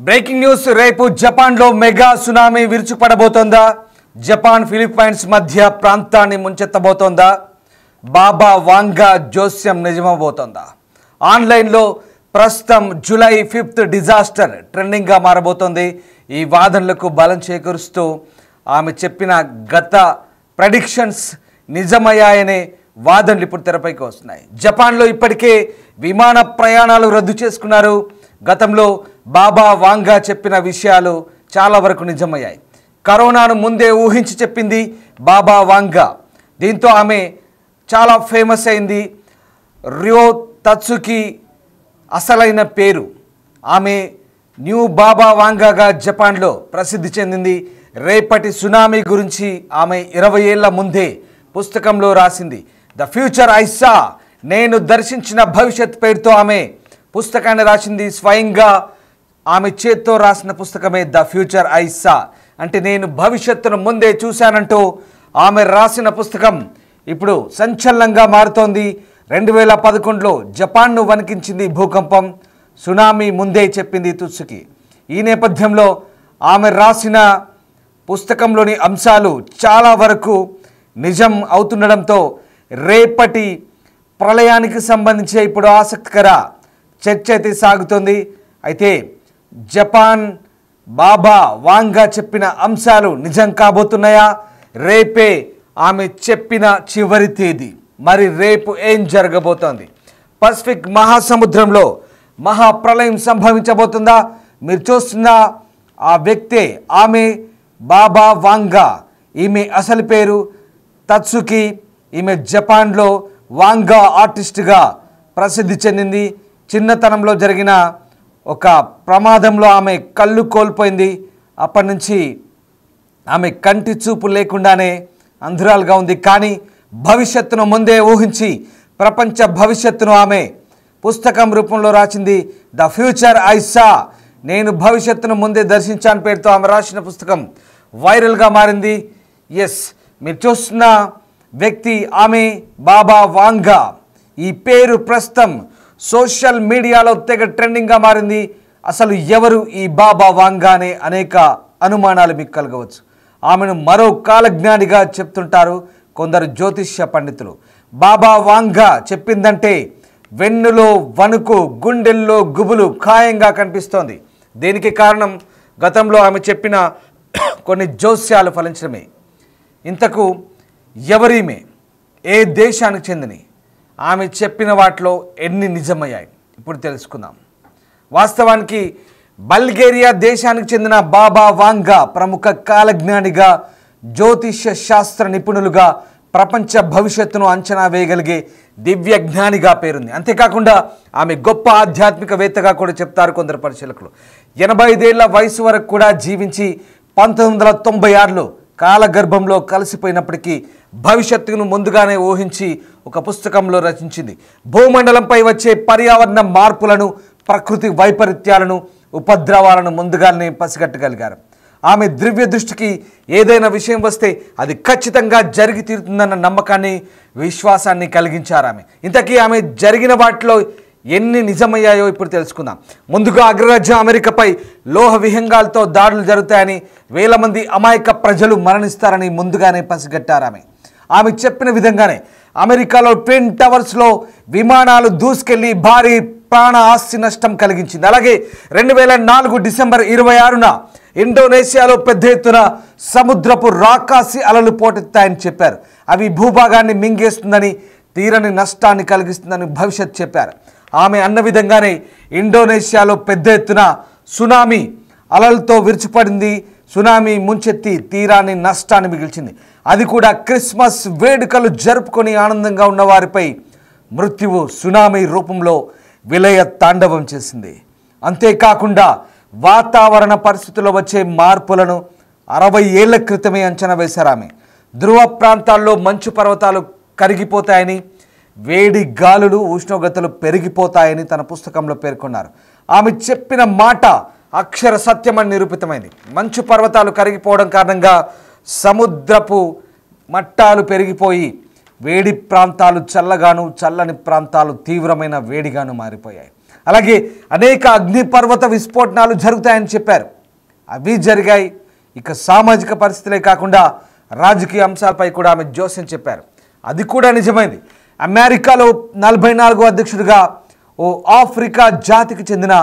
Breaking news రేపు జపాన్లో mega tsunami విరుచుకుపడబోతోందా? Japan Philippines మధ్య ప్రాంతాన్ని ముంచెత్తబోతోందా? బాబా వాంగా జోస్యం నిజమబోతోందా? ఆన్లైన్లో ప్రస్తుతం జూలై 5th డిజాస్టర్ ట్రెండింగ్గా మారబోతోంది. ఈ వాదనలకు బలం చేకూరుస్తూ ఆమె చెప్పిన గత ప్రెడిక్షన్స్ నిజమయ్యాయనే వాదనలు ఇప్పుడు తెరపైకి వస్తున్నాయి. జపాన్లో ఇప్పటికే విమాన ప్రయాణాలు రద్దు చేసుకున్నారు. గతంలో బాబా వాంగా చెప్పిన విషయాలు చాలా వరకు నిజమయ్యాయి. కరోనాను ముందే ఊహించి చెప్పింది బాబా వాంగా. దీంతో ఆమె చాలా ఫేమస్ అయింది. రియో తత్సుకి అసలైన పేరు. ఆమె న్యూ బాబా వాంగాగా జపాన్లో ప్రసిద్ధి చెందింది. రేపటి సునామీ గురించి ఆమె 20 ఏళ్ల ముందే పుస్తకంలో రాసింది. ద ఫ్యూచర్ ఐ సా, నేను దర్శించిన భవిష్యత్ పేరుతో ఆమె పుస్తకాన్ని రాసింది. స్వయంగా ఆమె చేత్తో రాసిన పుస్తకమే ద ఫ్యూచర్ ఐ సా. అంటే నేను భవిష్యత్తును ముందే చూశానంటూ ఆమె రాసిన పుస్తకం ఇప్పుడు సంచలనంగా మారుతోంది. 2011లో జపాన్ను వణికించింది భూకంపం. సునామీ ముందే చెప్పింది తుత్సుకి. ఈ నేపథ్యంలో ఆమె రాసిన పుస్తకంలోని అంశాలు చాలా వరకు నిజం అవుతుండడంతో రేపటి ప్రళయానికి సంబంధించి ఇప్పుడు ఆసక్తికర చర్చ అయితే సాగుతోంది. అయితే జపాన్ బాబా వాంగా చెప్పిన అంశాలు నిజం కాబోతున్నాయా? రేపే ఆమె చెప్పిన చివరి తేదీ. మరి రేపు ఏం జరగబోతోంది? పసిఫిక్ మహాసముద్రంలో మహాప్రళయం సంభవించబోతుందా? మీరు చూస్తున్న ఆ వ్యక్తే ఆమె బాబా వాంగా. ఈమె అసలు పేరు తత్సుకి. ఈమె జపాన్లో వాంగా ఆర్టిస్ట్గా ప్రసిద్ధి చెందింది. చిన్నతనంలో జరిగిన ఒక ప్రమాదంలో ఆమె కళ్ళు కోల్పోయింది. అప్పటి నుంచి ఆమె కంటి చూపు లేకుండానే అంధురాలుగా ఉంది. కానీ భవిష్యత్తును ముందే ఊహించి ప్రపంచ భవిష్యత్తును ఆమె పుస్తకం రూపంలో రాసింది. ద ఫ్యూచర్ ఐ సా, నేను భవిష్యత్తును ముందే దర్శించాను పేరుతో ఆమె రాసిన పుస్తకం వైరల్గా మారింది. ఎస్, మీరు చూస్తున్న వ్యక్తి ఆమె బాబా వాంగా. ఈ పేరు ప్రస్తుతం సోషల్ మీడియాలో తెగ ట్రెండింగ్గా మారింది. అసలు ఎవరు ఈ బాబా వాంగా అనే అనేక అనుమానాలు మీకు కలగవచ్చు. ఆమెను మరో కాలజ్ఞానిగా చెప్తుంటారు కొందరు జ్యోతిష్య పండితులు. బాబా వాంగా చెప్పిందంటే వెన్నులో వణుకు, గుండెల్లో గుబులు ఖాయంగా కనిపిస్తోంది. దీనికి కారణం గతంలో ఆమె చెప్పిన కొన్ని జోస్యాలు ఫలించడమే. ఇంతకు ఎవరీమే, ఏ దేశానికి చెందిన, ఆమె చెప్పిన వాటిలో ఎన్ని నిజమయ్యాయి ఇప్పుడు తెలుసుకుందాం. వాస్తవానికి బల్గేరియా దేశానికి చెందిన బాబా వాంగా ప్రముఖ కాలజ్ఞానిగా, జ్యోతిష్య శాస్త్ర నిపుణులుగా, ప్రపంచ భవిష్యత్తును అంచనా వేయగలిగే దివ్య జ్ఞానిగా పేరుంది. అంతేకాకుండా ఆమె గొప్ప ఆధ్యాత్మికవేత్తగా కూడా చెప్తారు కొందరు పరిశీలకులు. 85 ఏళ్ల వయసు వరకు కూడా జీవించి 1996లో కాలగర్భంలో కలిసిపోయినప్పటికీ భవిష్యత్తును ముందుగానే ఊహించి ఒక పుస్తకంలో రచించింది. భూమండలంపై వచ్చే పర్యావరణ మార్పులను, ప్రకృతి వైపరీత్యాలను, ఉపద్రవాలను ముందుగానే పసిగట్టగలిగారు. ఆమె దివ్య దృష్టికి ఏదైనా విషయం వస్తే అది ఖచ్చితంగా జరిగి తీరుతుందన్న నమ్మకాన్ని, విశ్వాసాన్ని కలిగించారు ఆమె. ఇంతకీ ఆమె జరిగిన వాటిలో ఎన్ని నిజమయ్యాయో ఇప్పుడు తెలుసుకుందాం. ముందుగా అగ్రరాజ్యం అమెరికాపై లోహ విహంగాలతో దాడులు జరుగుతాయని, వేల మంది అమాయక ప్రజలు మరణిస్తారని ముందుగానే పసిగట్టారు ఆమె. ఆమె చెప్పిన విధంగానే అమెరికాలో ట్విన్ టవర్స్లో విమానాలు దూసుకెళ్లి భారీ ప్రాణ ఆస్తి నష్టం కలిగించింది. అలాగే 2004 డిసెంబర్ 26న ఇండోనేషియాలో పెద్ద ఎత్తున సముద్రపు రాకాసి అలలు పోటెత్తాయని చెప్పారు. అవి భూభాగాన్ని మింగేస్తుందని, తీరని నష్టాన్ని కలిగిస్తుందని భవిష్యత్ చెప్పారు. ఆమె అన్న విధంగానే ఇండోనేషియాలో పెద్ద ఎత్తున సునామీ అలలతో విరుచుపడింది. సునామీ ముంచెత్తి తీరాన్ని నష్టాన్ని మిగిల్చింది. అది కూడా క్రిస్మస్ వేడుకలు జరుపుకొని ఆనందంగా ఉన్న వారిపై మృత్యువు సునామీ రూపంలో విలయ తాండవం చేసింది. అంతేకాకుండా వాతావరణ పరిస్థితుల్లో వచ్చే మార్పులను 60 ఏళ్ల క్రితమే అంచనా వేశారు ఆమె. ధ్రువ ప్రాంతాల్లో మంచు పర్వతాలు కరిగిపోతాయని, వేడి గాలులు, ఉష్ణోగ్రతలు పెరిగిపోతాయని తన పుస్తకంలో పేర్కొన్నారు. ఆమె చెప్పిన మాట అక్షర సత్యమని నిరూపితమైంది. మంచు పర్వతాలు కరిగిపోవడం కారణంగా సముద్రపు మట్టాలు పెరిగిపోయి వేడి ప్రాంతాలు చల్లగాను, చల్లని ప్రాంతాలు తీవ్రమైన వేడిగాను మారిపోయాయి. అలాగే అనేక అగ్నిపర్వత విస్ఫోటనాలు జరుగుతాయని చెప్పారు. అవి జరిగాయి. ఇక సామాజిక పరిస్థితులే కాకుండా రాజకీయ అంశాలపై కూడా ఆమె జోస్యం చెప్పారు. అది కూడా నిజమైంది. అమెరికాలో 44వ అధ్యక్షుడిగా ఓ ఆఫ్రికా జాతికి చెందిన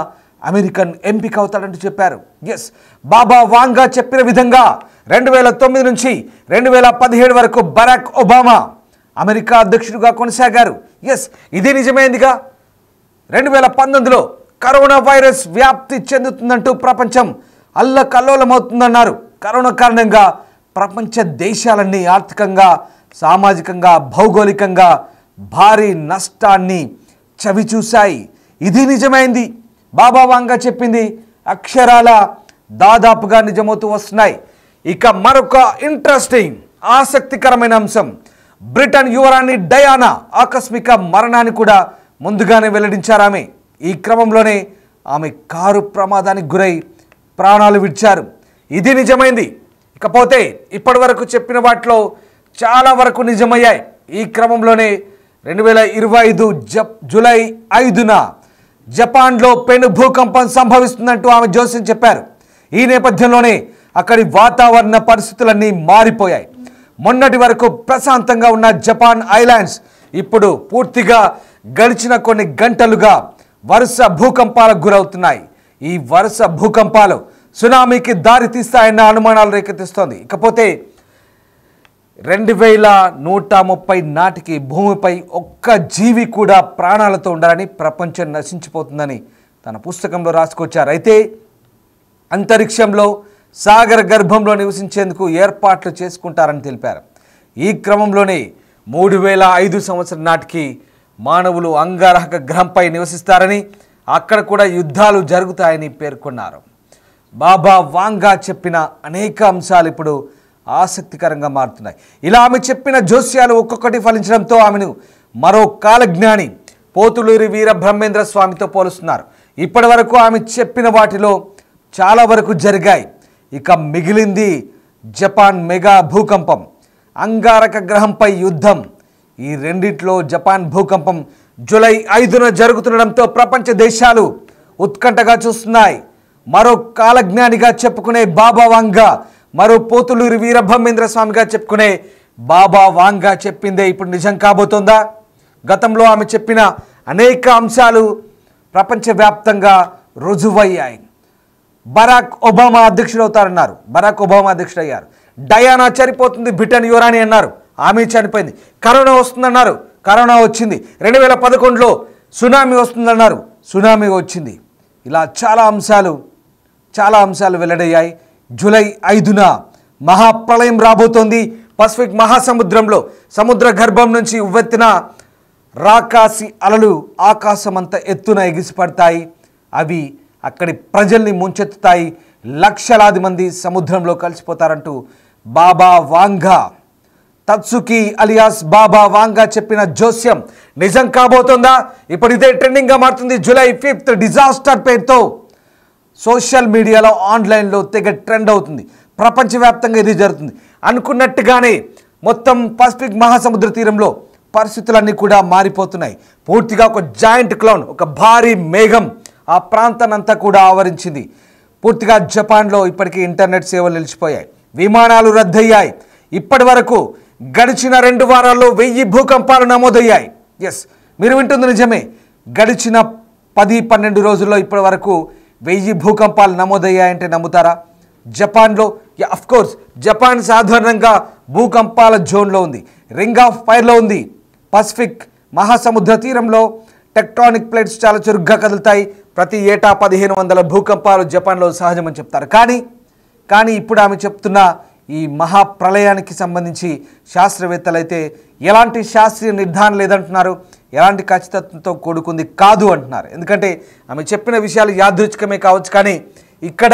అమెరికన్ ఎంపిక అవుతాడంటూ చెప్పారు. ఎస్, బాబా వాంగా చెప్పిన విధంగా 2009 నుంచి 2017 వరకు బరాక్ ఒబామా అమెరికా అధ్యక్షుడిగా కొనసాగారు. ఎస్, ఇది నిజమైందిగా. 2019లో కరోనా వైరస్ వ్యాప్తి చెందుతుందంటూ ప్రపంచం అల్లకల్లోలమవుతుందన్నారు. కరోనా కారణంగా ప్రపంచ దేశాలన్నీ ఆర్థికంగా, సామాజికంగా, భౌగోళికంగా భారీ నష్టాన్ని చవిచూశాయి. ఇది నిజమైంది. బాబా వాంగా చెప్పింది అక్షరాల దాదాపుగా నిజమవుతూ వస్తున్నాయి. ఇక మరొక ఇంట్రెస్టింగ్ ఆసక్తికరమైన అంశం, బ్రిటన్ యువరాణి డయానా ఆకస్మిక మరణాన్ని కూడా ముందుగానే వెల్లడించారు ఆమె. ఈ క్రమంలోనే ఆమె కారు ప్రమాదానికి గురై ప్రాణాలు విడిచారు. ఇది నిజమైంది. ఇకపోతే ఇప్పటి వరకు చెప్పిన వాటిలో చాలా వరకు నిజమయ్యాయి. ఈ క్రమంలోనే 2025 జూలై 5న జపాన్లో పెను భూకంపం సంభవిస్తుందంటూ ఆమె జోస్యం చెప్పారు. ఈ నేపథ్యంలోనే అక్కడి వాతావరణ పరిస్థితులన్నీ మారిపోయాయి. మొన్నటి వరకు ప్రశాంతంగా ఉన్న జపాన్ ఐలాండ్స్ ఇప్పుడు పూర్తిగా గడిచిన కొన్ని గంటలుగా వరుస భూకంపాలకు గురవుతున్నాయి. ఈ వరుస భూకంపాలు సునామీకి దారి తీస్తాయన్న అనుమానాలు రేకెత్తిస్తోంది. ఇకపోతే 2130 నాటికి భూమిపై ఒక్క జీవి కూడా ప్రాణాలతో ఉండాలని, ప్రపంచం నశించిపోతుందని తన పుస్తకంలో రాసుకొచ్చారు. అయితే అంతరిక్షంలో సాగర గర్భంలో నివసించేందుకు ఏర్పాట్లు చేసుకుంటారని తెలిపారు. ఈ క్రమంలోనే 3005 సంవత్సరం నాటికి మానవులు అంగారక గ్రహంపై నివసిస్తారని, అక్కడ కూడా యుద్ధాలు జరుగుతాయని పేర్కొన్నారు. బాబా వాంగా చెప్పిన అనేక అంశాలు ఇప్పుడు ఆసక్తికరంగా మారుతున్నాయి. ఇలా ఆమె చెప్పిన జోస్యాలు ఒక్కొక్కటి ఫలించడంతో ఆమెను మరో కాలజ్ఞాని పోతులూరి వీర బ్రహ్మేంద్ర స్వామితో పోలుస్తున్నారు. ఇప్పటి వరకు ఆమె చెప్పిన వాటిలో చాలా వరకు జరిగాయి. ఇక మిగిలింది జపాన్ మెగా భూకంపం, అంగారక గ్రహంపై యుద్ధం. ఈ రెండిట్లో జపాన్ భూకంపం జూలై 5న జరుగుతుండడంతో ప్రపంచ దేశాలు ఉత్కంఠగా చూస్తున్నాయి. మరో కాలజ్ఞానిగా చెప్పుకునే బాబా వాంగా, మరో పోతులూరి వీరబ్రహ్మేంద్ర స్వామిగా చెప్పుకునే బాబా వాంగా చెప్పిందే ఇప్పుడు నిజం కాబోతోందా? గతంలో ఆమె చెప్పిన అనేక అంశాలు ప్రపంచవ్యాప్తంగా రుజువయ్యాయి. బరాక్ ఒబామా అధ్యక్షుడు అవుతారన్నారు, బరాక్ ఒబామా అధ్యక్షుడు అయ్యారు. డయానా చనిపోతుంది, బ్రిటన్ యువరాణి అన్నారు, ఆమె చనిపోయింది. కరోనా వస్తుందన్నారు, కరోనా వచ్చింది. 2011లో సునామీ వస్తుందన్నారు, సునామీ వచ్చింది. ఇలా చాలా అంశాలు వెల్లడయ్యాయి. జూలై 5న మహాప్రళయం రాబోతోంది. పసిఫిక్ మహాసముద్రంలో సముద్ర గర్భం నుంచి ఉవ్వెత్తిన రాకాసి అలలు ఆకాశమంత ఎత్తున ఎగిసిపడతాయి. అవి అక్కడి ప్రజల్ని ముంచెత్తుతాయి. లక్షలాది మంది సముద్రంలో కలిసిపోతారంటూ బాబా వాంగా, తత్సుకి అలియాస్ బాబా వాంగా చెప్పిన జోస్యం నిజం కాబోతోందా? ఇప్పుడు ఇదే ట్రెండింగ్గా మారుతుంది. జూలై 5th డిజాస్టర్ పేరుతో సోషల్ మీడియాలో, ఆన్లైన్లో తెగ ట్రెండ్ అవుతుంది. ప్రపంచవ్యాప్తంగా ఇది జరుగుతుంది. అనుకున్నట్టుగానే మొత్తం పసిఫిక్ మహాసముద్ర తీరంలో పరిస్థితులన్నీ కూడా మారిపోతున్నాయి. పూర్తిగా ఒక జాయింట్ క్లౌడ్, ఒక భారీ మేఘం ఆ ప్రాంతాన్నంతా కూడా ఆవరించింది. పూర్తిగా జపాన్లో ఇప్పటికీ ఇంటర్నెట్ సేవలు నిలిచిపోయాయి, విమానాలు రద్దయ్యాయి. ఇప్పటి వరకు గడిచిన 2 వారాల్లో 1000 భూకంపాలు నమోదయ్యాయి. ఎస్, మీరు వింటుంది నిజమే. గడిచిన 10-12 రోజుల్లో ఇప్పటి వరకు 1000 భూకంపాలు నమోదయ్యాయంటే నమ్ముతారా? జపాన్లో కోర్స్ జపాన్ సాధారణంగా భూకంపాల జోన్లో ఉంది, రింగ్ ఆఫ్ ఫైర్లో ఉంది. పసిఫిక్ మహాసముద్ర తీరంలో టెక్టానిక్ ప్లేట్స్ చాలా చురుగ్గా కదులుతాయి. ప్రతి ఏటా 1500 భూకంపాలు జపాన్లో సహజమని చెప్తారు. కానీ ఇప్పుడు ఆమె చెప్తున్న ఈ మహాప్రళయానికి సంబంధించి శాస్త్రవేత్తలు అయితే ఎలాంటి శాస్త్రీయ నిర్ధారణ లేదంటున్నారు, ఎలాంటి ఖచ్చితత్వంతో కూడుకుంది కాదు అంటున్నారు. ఎందుకంటే ఆమె చెప్పిన విషయాలు యాదృచ్ఛికమే కావచ్చు, కానీ ఇక్కడ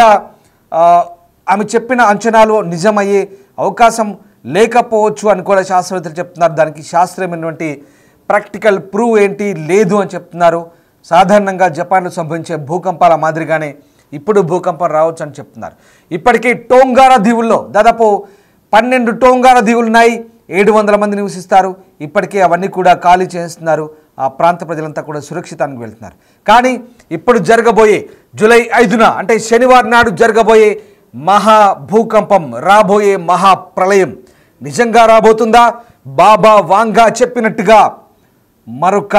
ఆమె చెప్పిన అంచనాలు నిజమయ్యే అవకాశం లేకపోవచ్చు అని కూడా శాస్త్రవేత్తలు చెప్తున్నారు. దానికి శాస్త్రీయమైనటువంటి ప్రాక్టికల్ ప్రూవ్ ఏంటి లేదు అని చెప్తున్నారు. సాధారణంగా జపాన్లో సంభవించే భూకంపాల మాదిరిగానే ఇప్పుడు భూకంపం రావచ్చు అని చెప్తున్నారు. ఇప్పటికీ టోంగారా దీవుల్లో దాదాపు 12 టోంగారా దీవులు ఉన్నాయి. 700 మంది నివసిస్తారు. ఇప్పటికే అవన్నీ కూడా ఖాళీ చేస్తున్నారు. ఆ ప్రాంత ప్రజలంతా కూడా సురక్షితానికి వెళ్తున్నారు. కానీ ఇప్పుడు జరగబోయే జూలై 5న అంటే శనివారం నాడు జరగబోయే మహా భూకంపం, రాబోయే మహా ప్రళయం నిజంగా రాబోతుందా? బాబా వాంగా చెప్పినట్టుగా మరొక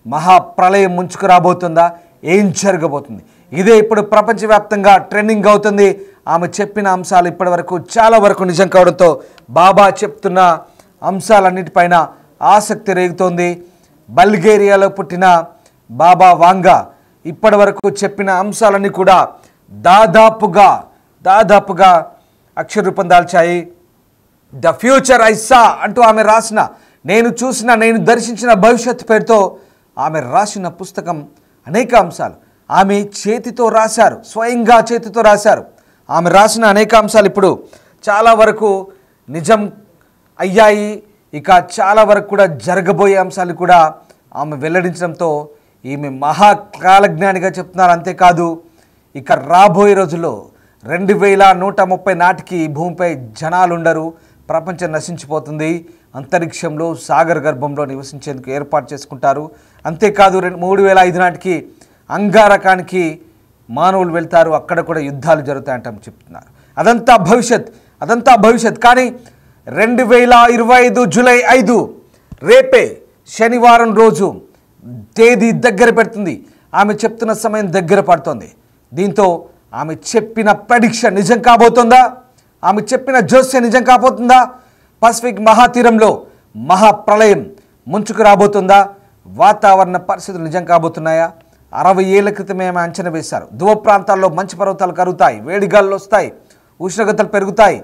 మహా ప్రళయం ముంచుకు రాబోతుందా? ఏం జరగబోతుంది? ఇదే ఇప్పుడు ప్రపంచవ్యాప్తంగా ట్రెండింగ్ అవుతుంది. ఆమె చెప్పిన అంశాలు ఇప్పటి వరకు చాలా వరకు నిజం కావడంతో బాబా చెప్తున్న అంశాలన్నిటిపైన ఆసక్తి రేగుతోంది. బల్గేరియాలో పుట్టిన బాబా వాంగా ఇప్పటి వరకు చెప్పిన అంశాలన్నీ కూడా దాదాపుగా అక్షర రూపం దాల్చాయి. ద ఫ్యూచర్ ఐ సా అంటూ ఆమె రాసిన, నేను దర్శించిన భవిష్యత్తు పేరుతో ఆమె రాసిన పుస్తకం అనేక అంశాలు ఆమె చేతితో రాశారు, స్వయంగా చేతితో రాశారు. ఆమె రాసిన అనేక అంశాలు ఇప్పుడు చాలా వరకు నిజం అయ్యాయి. ఇక చాలా వరకు కూడా జరగబోయే అంశాలు కూడా ఆమె వెల్లడించడంతో ఈమె మహాకాలజ్ఞానిగా చెప్తున్నారు. అంతేకాదు ఇక రాబోయే రోజుల్లో 2130 నాటికి భూమిపై జనాలు ఉండరు, ప్రపంచం నశించిపోతుంది, అంతరిక్షంలో సాగర గర్భంలో నివసించేందుకు ఏర్పాటు చేసుకుంటారు. అంతేకాదు 3005 నాటికి అంగారకానికి మానవులు వెళ్తారు, అక్కడ కూడా యుద్ధాలు జరుగుతాయంట చెప్తున్నారు. అదంతా భవిష్యత్. కానీ 2025 జూలై 5 రేపే శనివారం రోజు తేదీ దగ్గర పెడుతుంది. ఆమె చెప్తున్న సమయం దగ్గర పడుతోంది. దీంతో ఆమె చెప్పిన ప్రెడిక్షన్ నిజం కాబోతుందా? ఆమె చెప్పిన జోస్యం నిజం కాబోతుందా? పసిఫిక్ మహాతీరంలో మహాప్రళయం ముంచుకు రాబోతుందా? వాతావరణ పరిస్థితులు నిజం కాబోతున్నాయా? 60 ఏళ్ల క్రితమే ఆమె అంచనా వేశారు. ధ్రువ ప్రాంతాల్లో మంచు పర్వతాలు కరుగుతాయి, వేడిగాళ్ళు వస్తాయి, ఉష్ణోగ్రతలు పెరుగుతాయి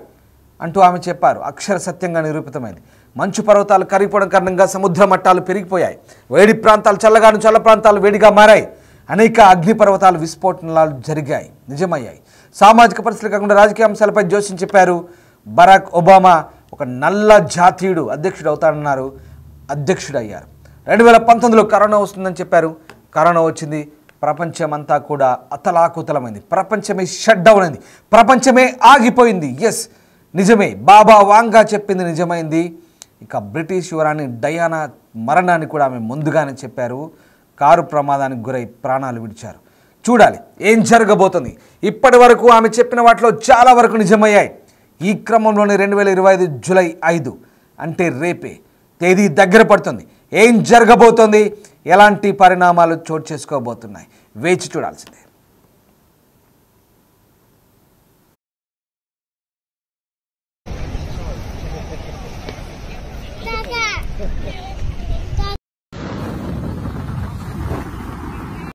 అంటూ ఆమె చెప్పారు. అక్షర సత్యంగా నిరూపితమైంది. మంచు పర్వతాలు కరిగిపోవడం కారణంగా సముద్ర మట్టాలు పెరిగిపోయాయి. వేడి ప్రాంతాలు చల్లగాను, చల్ల ప్రాంతాలు వేడిగా మారాయి. అనేక అగ్నిపర్వతాలు విస్ఫోటనాలు జరిగాయి, నిజమయ్యాయి. సామాజిక పరిస్థితులు కాకుండా రాజకీయ అంశాలపై జోస్యం చెప్పారు. బరాక్ ఒబామా ఒక నల్ల జాతీయుడు అధ్యక్షుడు అవుతాడన్నారు, అధ్యక్షుడయ్యారు. 2019లో కరోనా వస్తుందని చెప్పారు. కరోనా వచ్చింది, ప్రపంచమంతా కూడా అతలాకుతలమైంది, ప్రపంచమే షట్ డౌన్ అయింది, ప్రపంచమే ఆగిపోయింది. ఎస్, నిజమే, బాబా వాంగా చెప్పింది నిజమైంది. ఇక బ్రిటిష్ యువరాణి డయానా మరణాన్ని కూడా ఆమె ముందుగానే చెప్పారు. కారు ప్రమాదానికి గురై ప్రాణాలు విడిచారు. చూడాలి ఏం జరగబోతుంది. ఇప్పటి వరకు ఆమె చెప్పిన వాటిలో చాలా వరకు నిజమయ్యాయి. ఈ క్రమంలోనే 2025 జూలై 5 అంటే రేపే తేదీ దగ్గర పడుతుంది. ఏం జరగబోతోంది, ఎలాంటి పరిణామాలు చోటు చేసుకోబోతున్నాయి, వేచి చూడాల్సిందే.